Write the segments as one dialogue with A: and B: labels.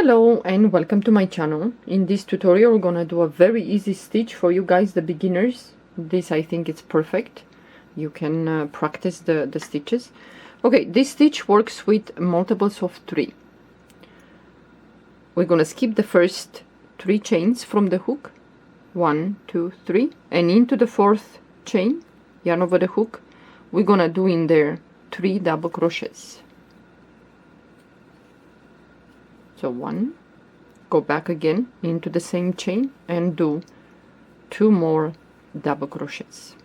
A: Hello and welcome to my channel. In this tutorial we're gonna do a very easy stitch for you guys, the beginners. This I think it's perfect. You can practice the stitches. Okay, this stitch works with multiples of 3. We're gonna skip the first 3 chains from the hook. 1, 2, 3, and into the 4th chain, yarn over the hook, we're gonna do in there 3 double crochets. So 1, go back again into the same chain and do 2 more double crochets.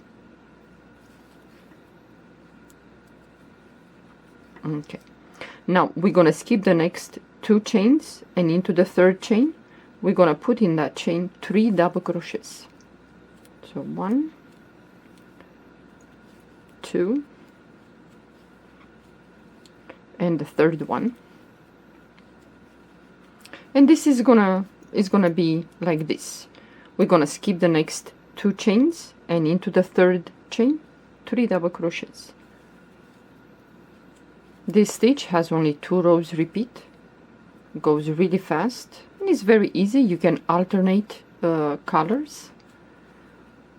A: Okay, now we're gonna skip the next 2 chains, and into the 3rd chain we're gonna put in that chain 3 double crochets. So 1, 2, and the 3rd one. And this is gonna be like this. We're gonna skip the next 2 chains, and into the 3rd chain 3 double crochets. This stitch has only 2 rows repeat, goes really fast, and it's very easy. You can alternate colors,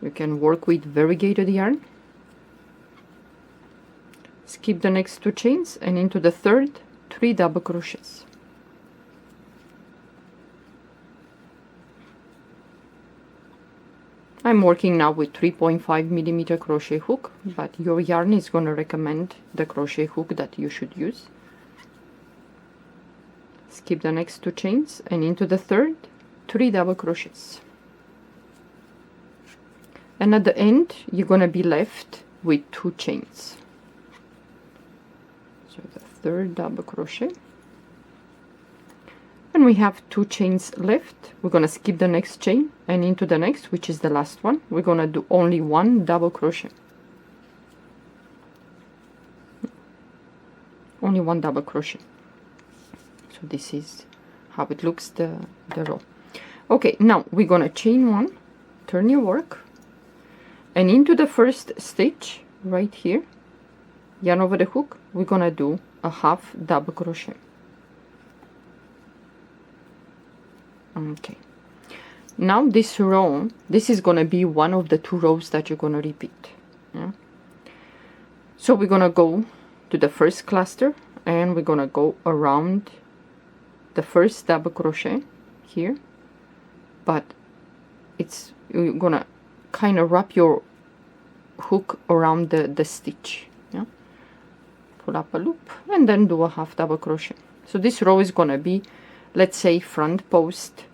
A: you can work with variegated yarn. Skip the next 2 chains, and into the 3rd 3 double crochets. I'm working now with 3.5mm crochet hook, but your yarn is going to recommend the crochet hook that you should use. Skip the next 2 chains, and into the 3rd 3 double crochets. And at the end you're going to be left with 2 chains. So the 3rd double crochet, and we have 2 chains left. We're going to skip the next chain, and into the next, which is the last one, we're going to do only 1 double crochet. Only 1 double crochet. So this is how it looks, the row. Okay, now we're going to chain 1, turn your work, and into the first stitch right here, yarn over the hook, we're going to do a half double crochet. Okay, now this row, this is going to be one of the 2 rows that you're going to repeat. Yeah? So we're going to go to the first cluster, and we're going to go around the first double crochet here, but you're going to kind of wrap your hook around the stitch. Yeah? Pull up a loop and then do a half double crochet. So this row is going to be, let's say, front post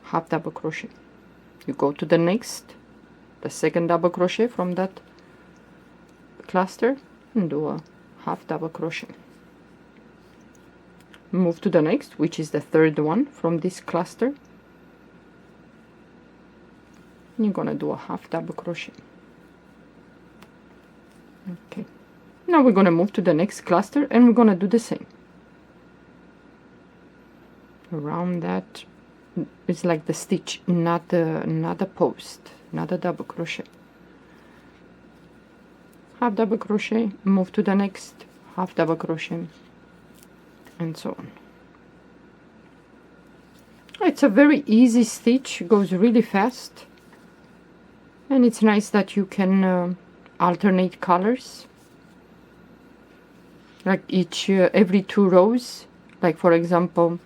A: half double crochet. You go to the next, the 2nd double crochet from that cluster, and do a half double crochet. Move to the next, which is the 3rd one from this cluster, and you're gonna do a half double crochet. Okay, now we're gonna move to the next cluster, and we're gonna do the same. Around that, it's like the stitch, not a post, not a double crochet. Half double crochet, move to the next, half double crochet, and so on. It's a very easy stitch, goes really fast, and it's nice that you can alternate colors, like every 2 rows. Like for example,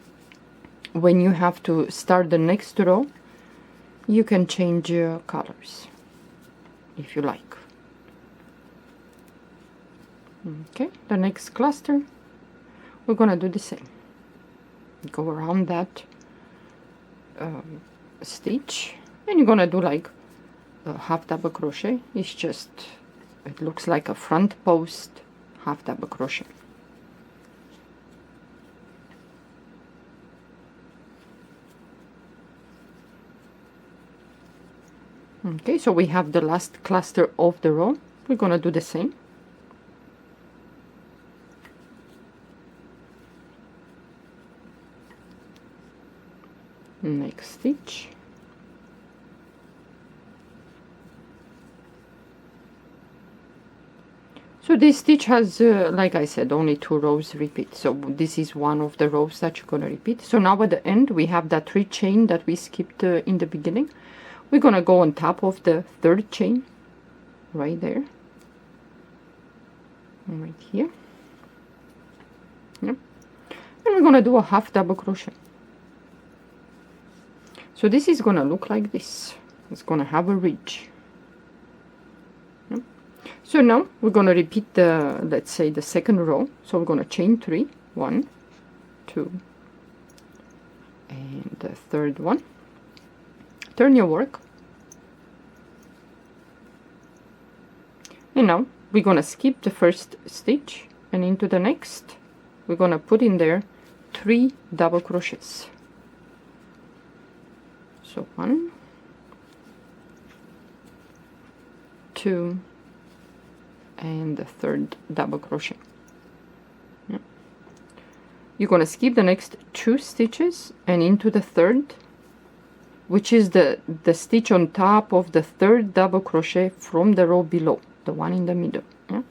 A: when you have to start the next row, you can change colors if you like. Okay, the next cluster, we're gonna do the same. Go around that stitch, and you're gonna do like a half double crochet. It looks like a front post half double crochet. Okay, so we have the last cluster of the row. We're gonna do the same. Next stitch. So this stitch has, like I said, only 2 rows repeat. So this is one of the rows that you're going to repeat. So now at the end, we have that 3 chain that we skipped in the beginning. We're going to go on top of the 3rd chain, right there. And right here. Yep. And we're going to do a half double crochet. So this is going to look like this. It's going to have a ridge. Yep. So now we're going to repeat the, let's say, the 2nd row. So we're going to chain 3, 1, 2, and the 3rd one. Turn your work. And now we're going to skip the 1st stitch, and into the next we're going to put in there 3 double crochets. So 1, 2, and the 3rd double crochet. Yeah. You're going to skip the next 2 stitches and into the 3rd, which is the stitch on top of the 3rd double crochet from the row below, the one in the middle. Yeah.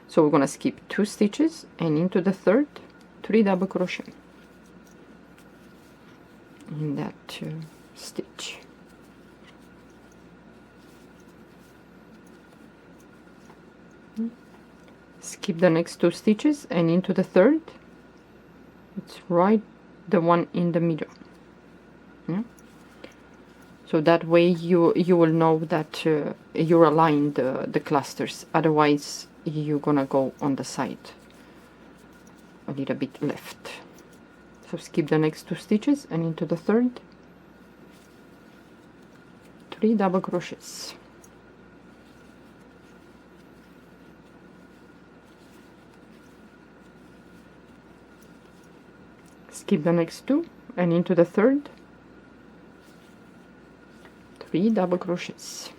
A: So we're going to skip 2 stitches and into the 3rd, 3 double crochet in that stitch. Skip the next 2 stitches and into the 3rd. It's right the one in the middle. Yeah. So that way you will know that you're aligned the clusters. Otherwise you're gonna go on the side a little bit left. So skip the next 2 stitches and into the 3rd, 3 double crochets. Skip the next 2 and into the 3rd, 3 double crochets.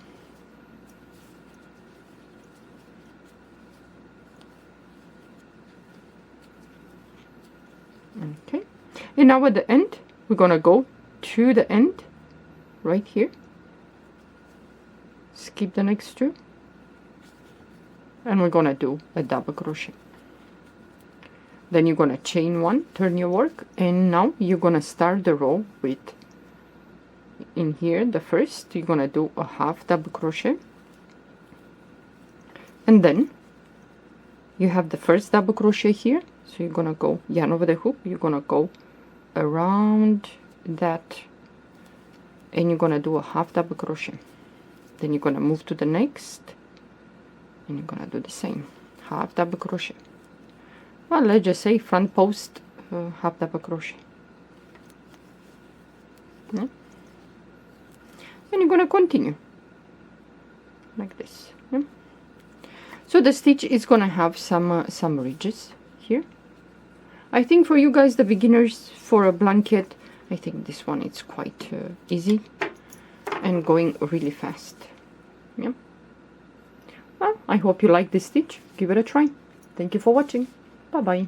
A: Okay, and now at the end we're gonna go to the end right here, skip the next 2, and we're gonna do a double crochet. Then you're gonna chain 1, turn your work, and now you're gonna start the row with, in here, the first you're gonna do a half double crochet, and then you have the first double crochet here. So you're gonna go yarn over the hoop, you're gonna go around that, and you're gonna do a half double crochet. Then you're gonna move to the next, and you're gonna do the same, half double crochet. Well, let's just say front post, half double crochet. Yeah. And you're gonna continue like this. Yeah. So the stitch is gonna have some ridges here. I think for you guys, the beginners, for a blanket, I think this one is quite easy and going really fast. Yeah. Well, I hope you like this stitch. Give it a try. Thank you for watching. Bye bye.